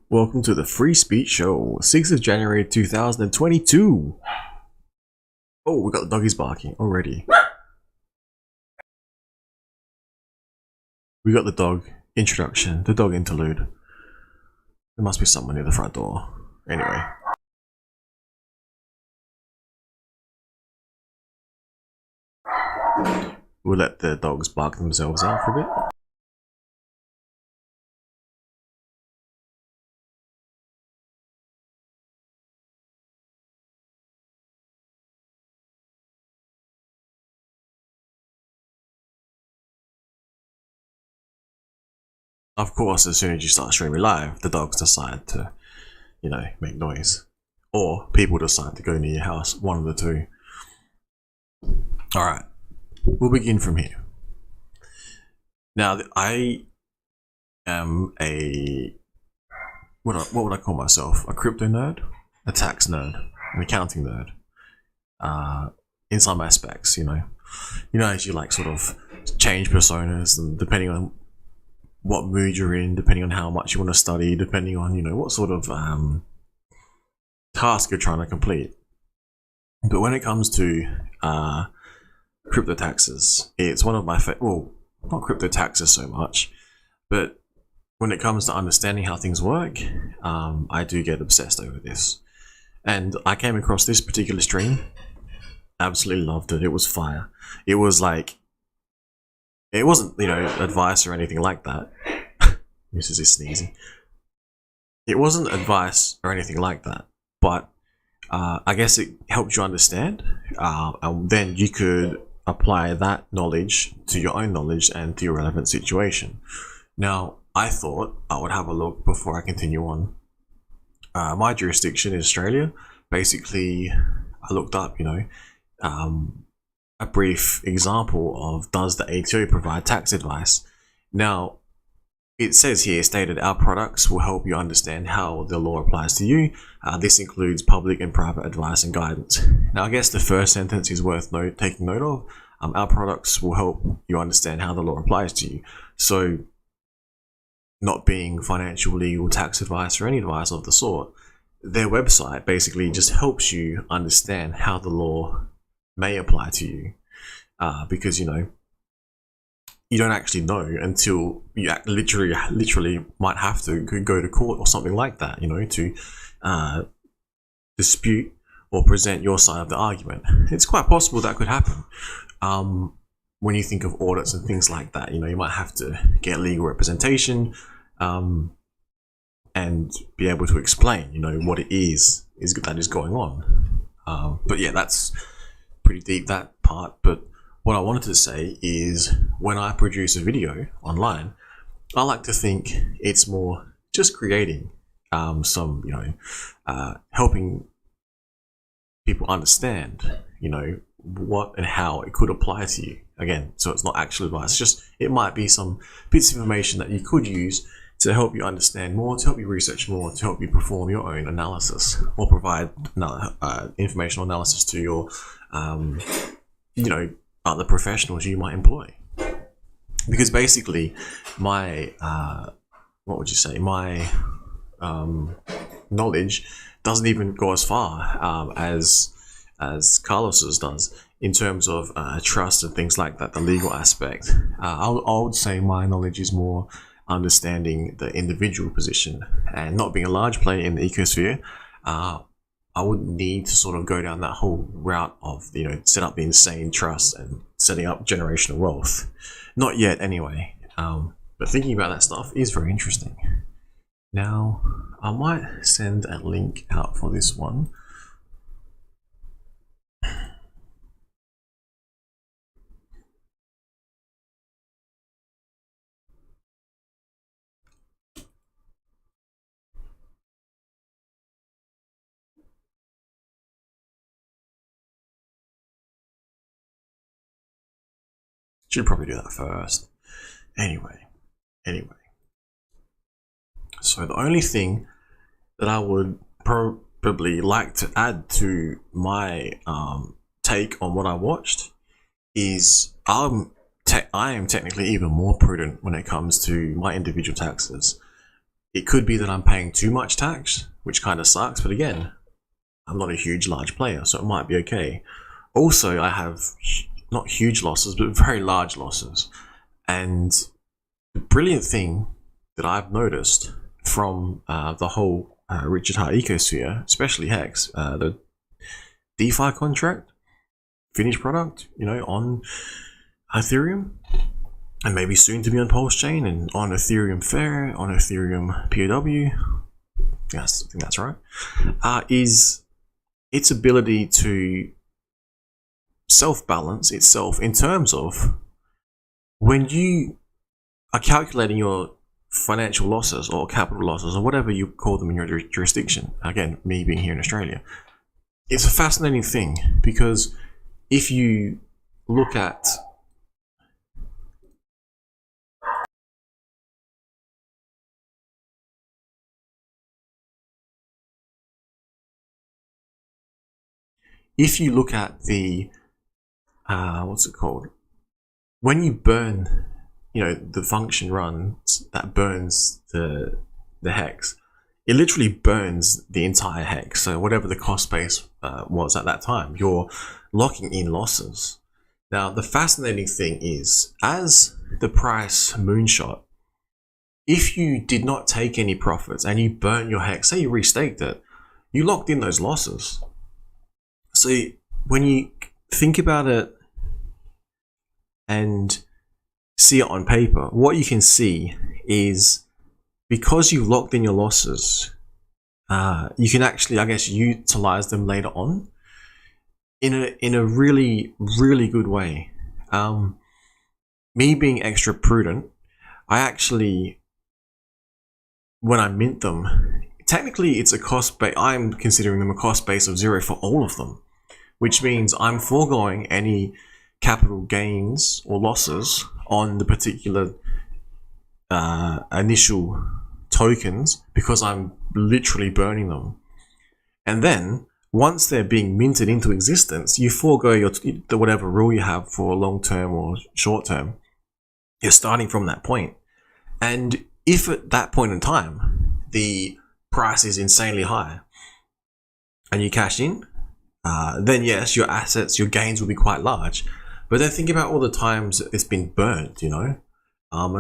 Welcome to the Free Speech Show, 6th of January 2022. Oh, we got the doggies barking already. We got the dog introduction, the dog interlude. There must be someone near the front door. Anyway. We'll let the dogs bark themselves out for a bit. Of course, as soon as you start streaming live, the dogs decide to, make noise. Or people decide to go near your house, one of the two. Alright, we'll begin from here. Now, I am what would I call myself? A crypto nerd? A tax nerd? An accounting nerd? In some aspects, as you like sort of change personas, and depending on what mood you're in, depending on how much you want to study, depending on what sort of task you're trying to complete. But when it comes to crypto taxes, it's one of my well, not crypto taxes so much, but when it comes to understanding how things work, I do get obsessed over this. And I came across this particular stream, absolutely loved it. It was fire. It was like, it wasn't, advice or anything like that. This is sneezy. It wasn't advice or anything like that, but I guess it helped you understand, and then you could apply that knowledge to your own knowledge and to your relevant situation. Now, I thought I would have a look before I continue on. My jurisdiction is Australia. Basically, I looked up, a brief example of, does the ATO provide tax advice? Now, it says here, stated, our products will help you understand how the law applies to you. This includes public and private advice and guidance. Now, I guess the first sentence is worth taking note of. Our products will help you understand how the law applies to you. So, not being financial, legal, tax advice, or any advice of the sort, their website basically just helps you understand how the law may apply to you, because you don't actually know until you literally might have to go to court or something like that, to dispute or present your side of the argument. It's quite possible that could happen. When you think of audits and things like that, you might have to get legal representation, and be able to explain, what it is that is going on. But yeah, that's pretty deep, that part. But what I wanted to say is, when I produce a video online, I like to think it's more just creating some, helping people understand, what and how it could apply to you. Again, so it's not actual advice, just it might be some bits of information that you could use to help you understand more, to help you research more, to help you perform your own analysis, or provide informational analysis to your other professionals you might employ. Because basically, my my knowledge doesn't even go as far as Carlos's does in terms of trust and things like that, the legal aspect. I would say my knowledge is more understanding the individual position, and not being a large player in the ecosphere. I wouldn't need to sort of go down that whole route of, set up the insane trust and setting up generational wealth. Not yet, anyway. But thinking about that stuff is very interesting. Now, I might send a link out for this one. Should probably do that first. Anyway. So the only thing that I would probably like to add to my take on what I watched is, I am technically even more prudent when it comes to my individual taxes. it could be that I'm paying too much tax, which kind of sucks, but again, I'm not a large player, so it might be okay. Also, I have not huge losses, but very large losses. And the brilliant thing that I've noticed from the whole Richard Heart ecosphere, especially Hex, the DeFi contract, finished product, on Ethereum, and maybe soon to be on Pulse Chain and on Ethereum Fair, on Ethereum POW, yes, I think that's right, is its ability to self-balance itself in terms of when you are calculating your financial losses or capital losses or whatever you call them in your jurisdiction. Again, me being here in Australia, it's a fascinating thing, because if you look at the what's it called, when you burn, the function runs that burns the hex, it literally burns the entire hex. So whatever the cost base was at that time, you're locking in losses. Now, the fascinating thing is, as the price moonshot, if you did not take any profits and you burnt your hex, say you restaked it, you locked in those losses. So when you think about it and see it on paper, what you can see is, because you've locked in your losses, you can actually, I guess, utilize them later on in a really, really good way. Me being extra prudent, I actually, when I mint them, technically it's a cost base. I'm considering them a cost base of 0 for all of them, which means I'm foregoing any capital gains or losses on the particular initial tokens, because I'm literally burning them. And then once they're being minted into existence, you forego the whatever rule you have for long term or short term. You're starting from that point. And if at that point in time the price is insanely high and you cash in, then yes, your assets, your gains will be quite large. But then think about all the times it's been burnt, and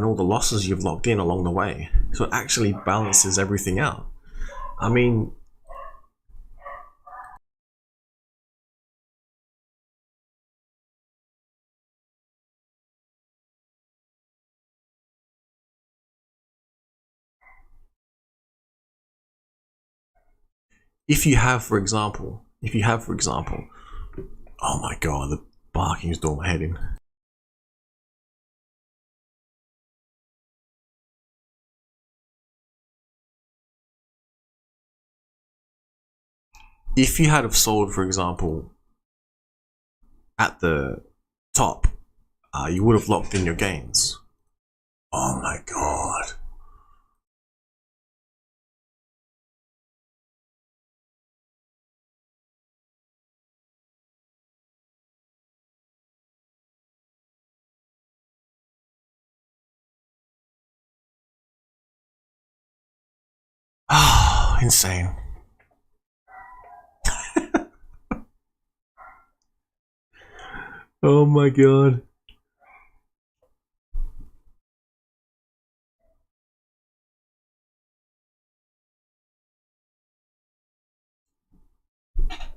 all the losses you've locked in along the way. So it actually balances everything out. I mean, if you have, for example, oh my god, the barking is doing my head in. If you had have sold, for example, at the top, you would have locked in your gains. Oh my god. Ah, insane. Oh my god.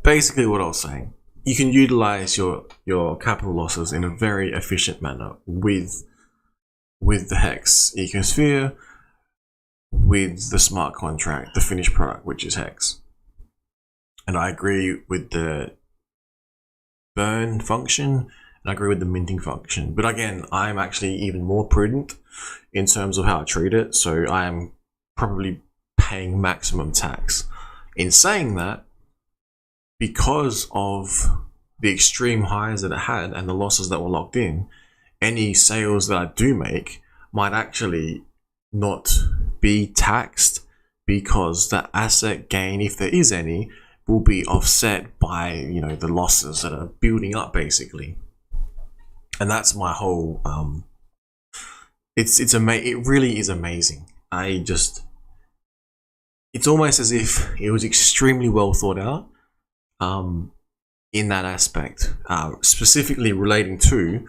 Basically what I was saying, you can utilize your capital losses in a very efficient manner with the Hex ecosphere, with the smart contract, the finished product, which is Hex. And I agree with the burn function, and I agree with the minting function. But again, I'm actually even more prudent in terms of how I treat it, so I am probably paying maximum tax. In saying that, because of the extreme highs that it had and the losses that were locked in, any sales that I do make might actually not be taxed, because that asset gain, if there is any, will be offset by the losses that are building up, basically. And that's my whole it really is amazing. it's almost as if it was extremely well thought out in that aspect, specifically relating to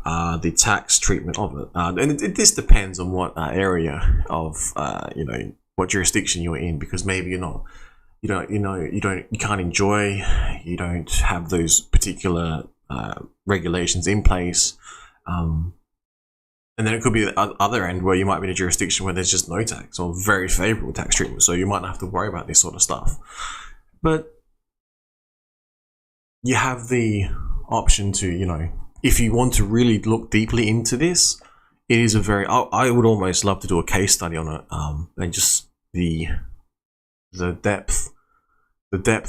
the tax treatment of it. And this depends on what area of what jurisdiction you're in, because maybe you can't enjoy, you don't have those particular regulations in place. And then it could be the other end where you might be in a jurisdiction where there's just no tax or very favorable tax treatment. So you might not have to worry about this sort of stuff. But you have the option to, if you want to really look deeply into this, it is I would almost love to do a case study on it, and just the depth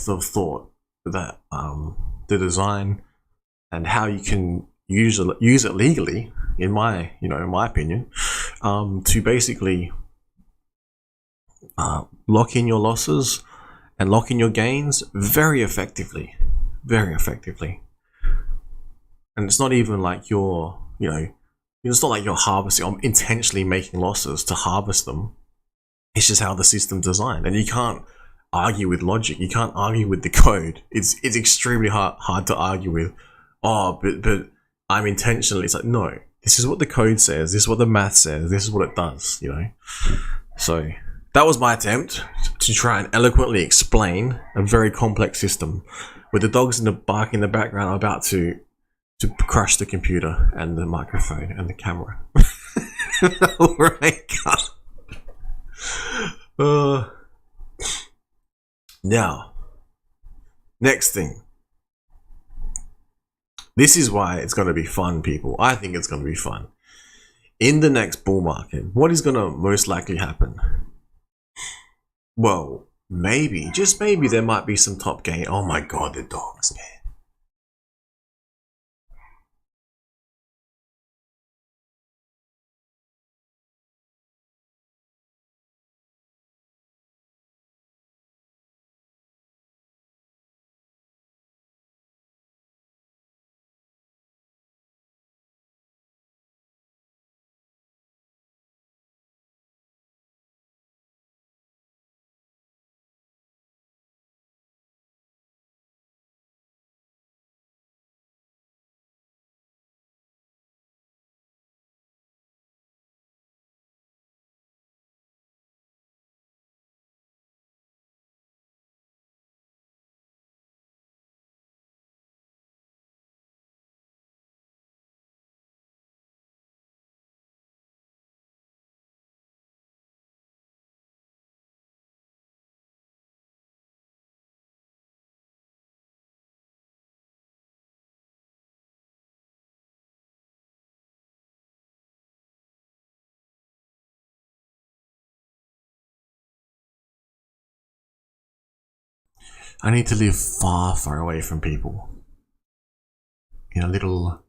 of thought that the design and how you can use it legally, in my opinion, to basically lock in your losses and lock in your gains very effectively. And it's not even like it's not like you're harvesting, I'm intentionally making losses to harvest them. It's just how the system's designed, and you can't argue with logic, you can't argue with the code. It's extremely hard to argue with, but I'm intentionally, it's like, no, this is what the code says, this is what the math says, this is what it does, So that was my attempt to try and eloquently explain a very complex system with the dogs in the bark in the background are about to crush the computer and the microphone and the camera. Right. Now, next thing. This is why it's going to be fun, people. I think it's going to be fun. In the next bull market, what is going to most likely happen? Well, maybe, just maybe, there might be some top gain. Oh my god, the dogs, man. I need to live far, far away from people. In a little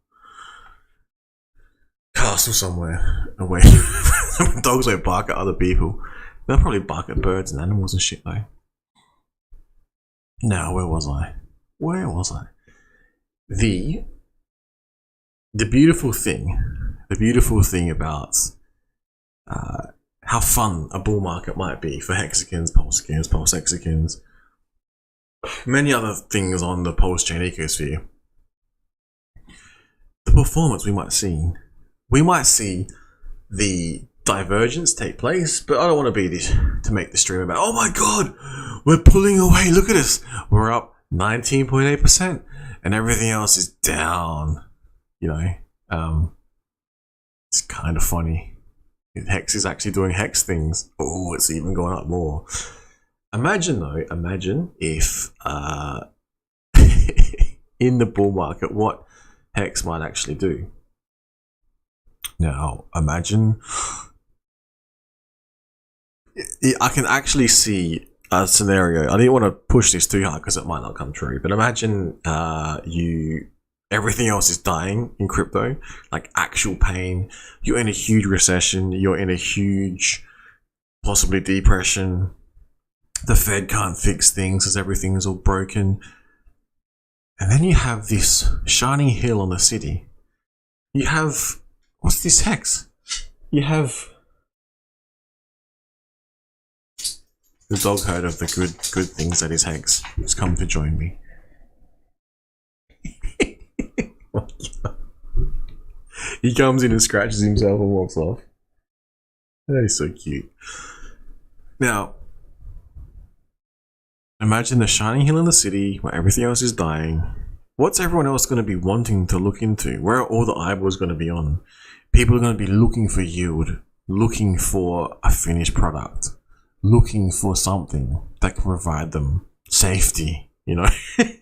castle somewhere away. Dogs won't bark at other people. They'll probably bark at birds and animals and shit though. Now, where was I? The beautiful thing about how fun a bull market might be for HEXicans, pulse-HEXicans, many other things on the pulse chain ecosphere. The performance we might see the divergence take place, but I don't want to be this to make the stream about, oh my god, we're pulling away, look at us, we're up 19.8% and everything else is down. It's kind of funny. Hex is actually doing hex things. Oh, it's even going up more. Imagine if in the bull market what hex might actually do. Now, imagine I can actually see a scenario. I didn't want to push this too hard because it might not come true, but imagine everything else is dying in crypto, like actual pain. You're in a huge recession, you're in a huge possibly depression. The Fed can't fix things as everything's all broken. And then you have this shining hill on the city. You have, what's this hex? You have The dog heard of the good things that is Hex. He's come to join me. He comes in and scratches himself and walks off. That is so cute. Now, imagine the shining hill in the city where everything else is dying. What's everyone else going to be wanting to look into? Where are all the eyeballs going to be on? People are going to be looking for yield, looking for a finished product, looking for something that can provide them safety, you know? I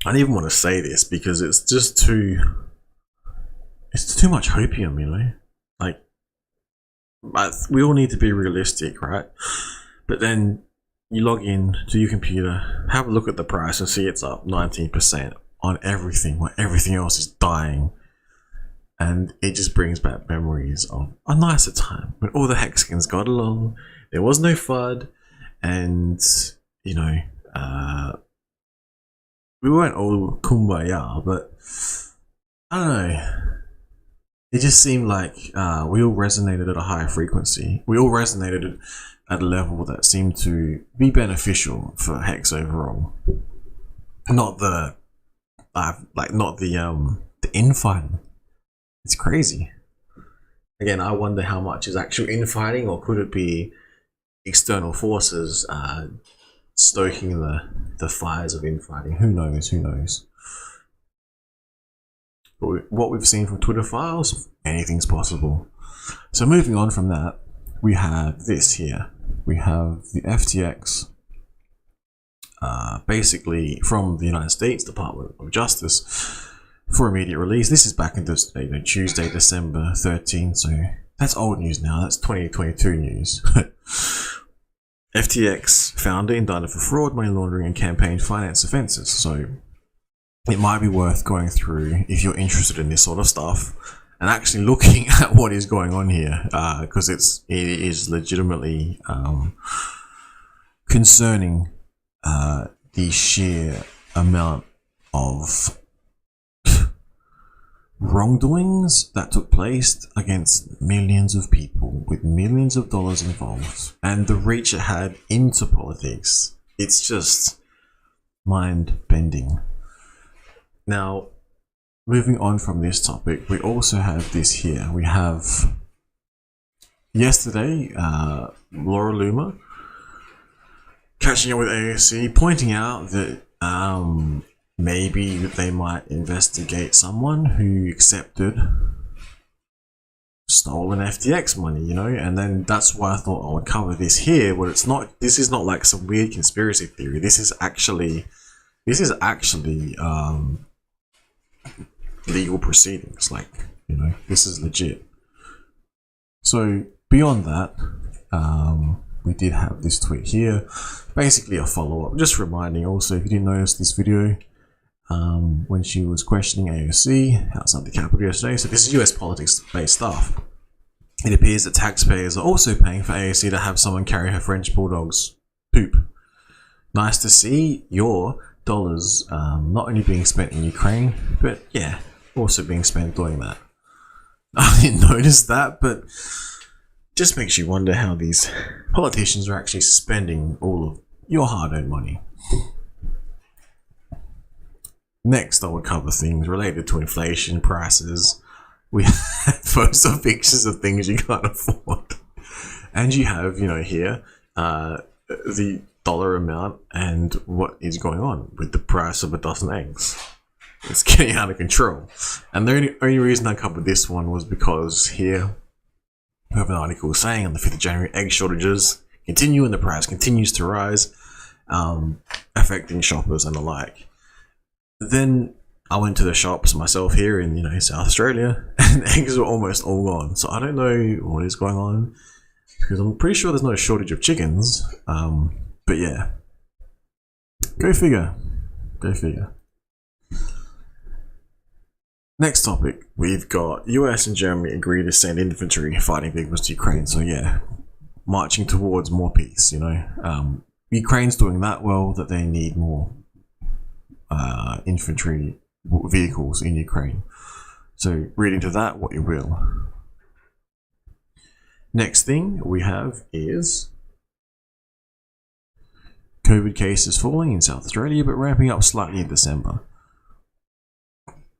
don't even want to say this because it's just too much hopium, you know? Like, we all need to be realistic, right? But then you log in to your computer, have a look at the price and see it's up 19% on everything, when everything else is dying. And it just brings back memories of a nicer time when all the HEXicans got along, there was no FUD, and, you know, we weren't all kumbaya, but I don't know. It just seemed like we all resonated at a higher frequency. We all resonated at a level that seemed to be beneficial for Hex overall. Not the infighting. It's crazy. Again, I wonder how much is actual infighting, or could it be external forces stoking the fires of infighting? Who knows? Who knows? But what we've seen from Twitter files, anything's possible. So moving on from that, we have this here. We have the FTX, basically from the United States Department of Justice, for immediate release. This is back in this, Tuesday, December 13th, so that's old news now. That's 2022 news. FTX founder indicted for fraud, money laundering, and campaign finance offences. So it might be worth going through if you're interested in this sort of stuff and actually looking at what is going on here, because it is legitimately concerning, the sheer amount of wrongdoings that took place against millions of people with millions of dollars involved, and the reach it had into politics. It's just mind-bending. Now, moving on from this topic, we also have this here. We have yesterday, Laura Loomer catching up with AOC, pointing out that maybe they might investigate someone who accepted stolen FTX money, you know, and then that's why I thought I would cover this here, where it's not, this is not like some weird conspiracy theory. This is actually legal proceedings, like, you know, this is legit. So beyond that, we did have this tweet here, basically a follow-up, just reminding also, if you didn't notice this video, when she was questioning AOC outside the Capitol yesterday. So this is US politics based stuff. It appears that taxpayers are also paying for AOC to have someone carry her French bulldog's poop. Nice to see your dollars not only being spent in Ukraine, but yeah, also being spent doing that. I didn't notice that, but just makes you wonder how these politicians are actually spending all of your hard-earned money. Next, I will cover things related to inflation, prices. We have photos of pictures of things you can't afford. And you have, you know, here, the dollar amount and what is going on with the price of a dozen eggs. It's getting out of control. And the only reason I covered this one was because here we have an article saying on the 5th of January, egg shortages continue and the price continues to rise, affecting shoppers and the like. Then I went to the shops myself here in, you know, South Australia, and eggs were almost all gone. So I don't know what is going on, because I'm pretty sure there's no shortage of chickens. But yeah, go figure. Go figure. Next topic, we've got US and Germany agree to send infantry fighting vehicles to Ukraine. So yeah, marching towards more peace, you know. Ukraine's doing that well that they need more infantry vehicles in Ukraine. So read into that what you will. Next thing we have is COVID cases falling in South Australia, but ramping up slightly in December.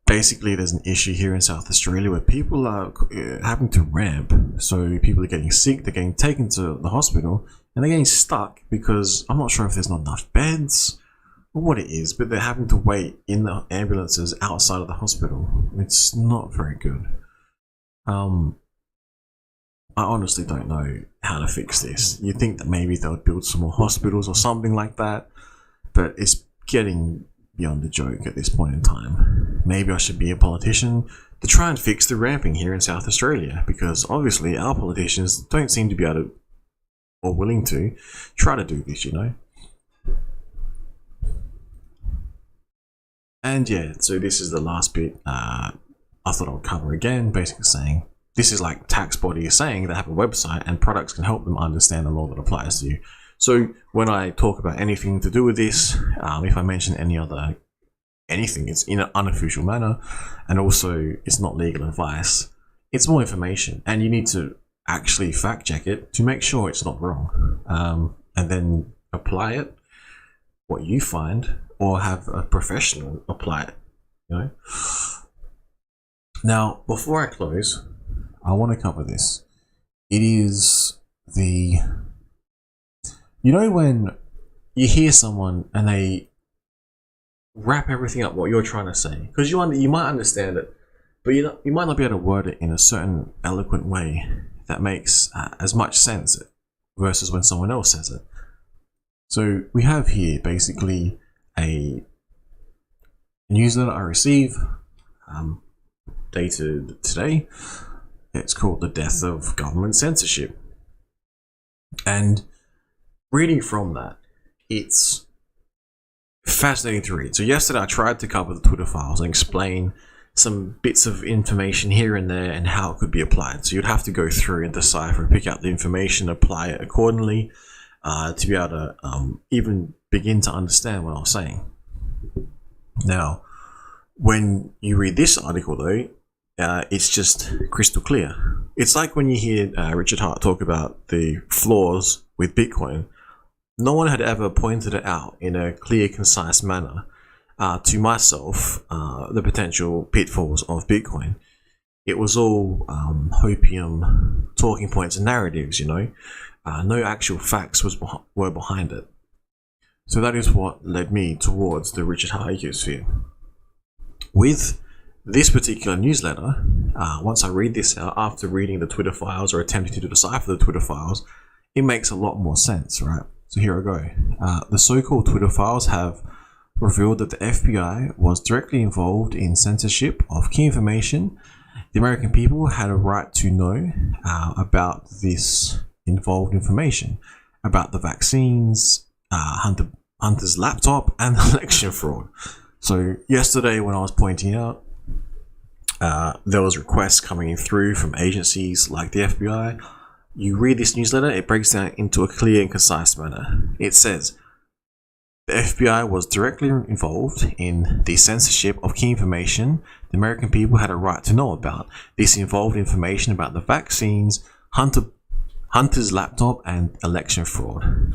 Basically, there's an issue here in South Australia where people are having to ramp. So people are getting sick, they're getting taken to the hospital, and they're getting stuck because I'm not sure if there's not enough beds or what it is, but they're having to wait in the ambulances outside of the hospital. It's not very good. I honestly don't know how to fix this. You'd think that maybe they'll build some more hospitals or something like that, but it's getting beyond the joke at this point in time. Maybe I should be a politician to try and fix the ramping here in South Australia, because obviously our politicians don't seem to be able to, or willing to, try to do this, you know. And yeah, so this is the last bit I thought I would cover again, basically saying this is like tax bodies saying they have a website and products can help them understand the law that applies to you. So when I talk about anything to do with this, if I mention anything, it's in an unofficial manner, and also it's not legal advice. It's more information, and you need to actually fact check it to make sure it's not wrong, and then apply it, what you find, or have a professional apply it, you know. Now, before I close, I want to cover this. It is the... You know when you hear someone and they wrap everything up what you're trying to say, because you might understand it, but you might not be able to word it in a certain eloquent way that makes as much sense versus when someone else says it. So we have here basically a newsletter I receive, dated today. It's called The Death of Government Censorship, and reading from that, it's fascinating to read. So yesterday I tried to cover the Twitter files and explain some bits of information here and there and how it could be applied. So you'd have to go through and decipher and pick out the information, apply it accordingly, to be able to even begin to understand what I was saying. Now, when you read this article though, it's just crystal clear. It's like when you hear Richard Hart talk about the flaws with Bitcoin. No one had ever pointed it out in a clear, concise manner to myself, the potential pitfalls of Bitcoin. It was all hopium talking points and narratives, you know. No actual facts were behind it. So that is what led me towards the Richard Hart ecosphere. With this particular newsletter, once I read this out, after reading the Twitter files or attempting to decipher the Twitter files, it makes a lot more sense, right? So here I go. The so-called Twitter files have revealed that the FBI was directly involved in censorship of key information. The American people had a right to know about this involved information, about the vaccines, Hunter's laptop, and election fraud. So yesterday when I was pointing out, there was requests coming in through from agencies like the FBI. You read this newsletter, it breaks down into a clear and concise manner. It says, the FBI was directly involved in the censorship of key information the American people had a right to know about. This involved information about the vaccines, Hunter's laptop, and election fraud.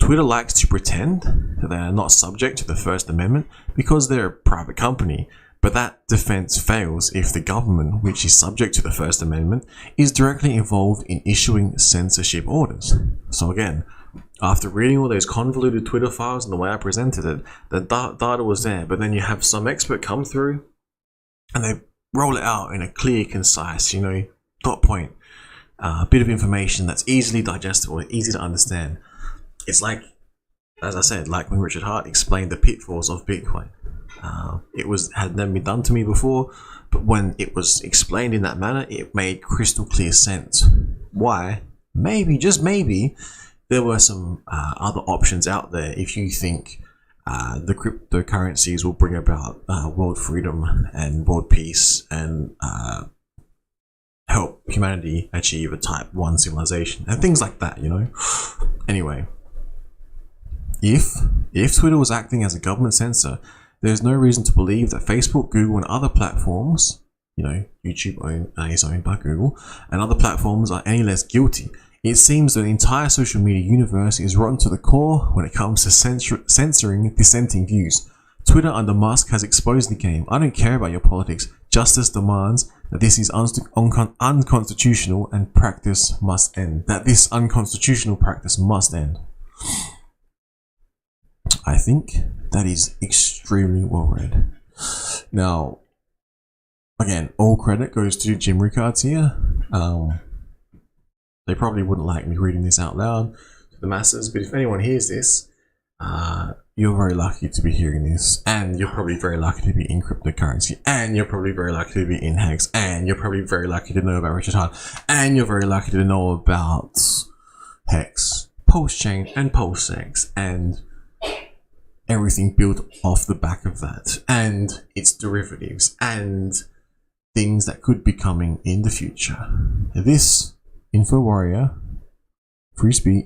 Twitter likes to pretend that they are not subject to the First Amendment because they're a private company. But that defense fails if the government, which is subject to the First Amendment, is directly involved in issuing censorship orders. So again, after reading all those convoluted Twitter files and the way I presented it, the data was there, but then you have some expert come through and they roll it out in a clear, concise, you know, dot point, bit of information that's easily digestible, easy to understand. It's like, as I said, like when Richard Hart explained the pitfalls of Bitcoin. Had never been done to me before, but when it was explained in that manner, it made crystal clear sense. Why? Maybe, just maybe, there were some other options out there if you think the cryptocurrencies will bring about world freedom and world peace and help humanity achieve a type 1 civilization and things like that, you know. Anyway, if Twitter was acting as a government censor, there's no reason to believe that Facebook, Google, and other platforms, you know, YouTube is owned by Google, and other platforms are any less guilty. It seems that the entire social media universe is rotten to the core when it comes to censoring dissenting views. Twitter under Musk has exposed the game. I don't care about your politics. Justice demands that this is unconstitutional and practice must end. That this unconstitutional practice must end. I think that is extremely well read. Now, again, all credit goes to Jim Rickards here. They probably wouldn't like me reading this out loud to the masses, but if anyone hears this, you're very lucky to be hearing this, and you're probably very lucky to be in cryptocurrency, and you're probably very lucky to be in Hex, and you're probably very lucky to know about Richard Hart, and you're very lucky to know about Hex, Pulse Chain, and PulseX, and everything built off the back of that, and its derivatives, and things that could be coming in the future. This Info Warrior, free speech.